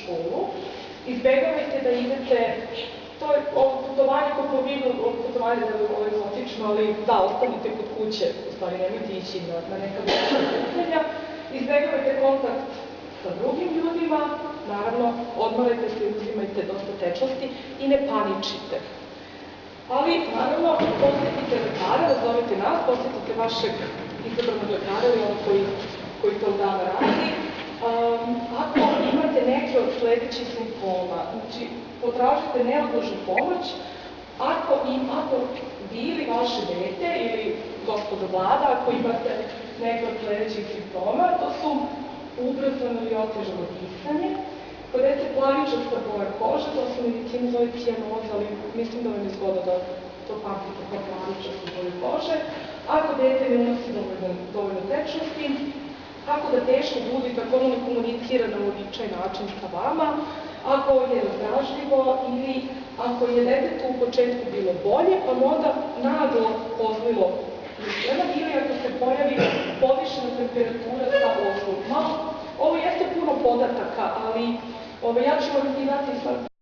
školu. Izbegavajte da idete, to je putovanje kod povinu, putovanje da je ovo egzotično, ali da, ostanite kod kuće, u stvari nemojte ići na neka veća okupljanja. Izbegavajte kontakt sa drugim ljudima, naravno, odmarajte se i uzimajte dosta tečnosti i ne paničite. Ali, naravno, posjetite lekara, razovite nas, posjetite vašeg izabranog lekara ili ono koji to dana radi. Ako imate neke od sledećih simptoma, znači, potražite neodložnu pomoć, ako vi ili vaše dete ili gospodo Vlada, ako imate neke od sledećih simptoma, to su ubrzano ili otežano disanje, kod dece plavičasta boja kože, to se u medicini zove cijanoza, ali mislim da vam je zgoda da to pamtite kao plavičastu boju kože, ako dete ne unosi dovoljno tečnosti, ako da teško budi, kako ono ne komunicira na uobičajen način sa vama, ako je razdražljivo ili ako je detetu u početku bilo bolje, pa onda naglo pozlilo usrema, ili ako se pojavi povišena temperatura sa oslugom. Ovo jeste puno podataka, ali ja ću vam ti dati sad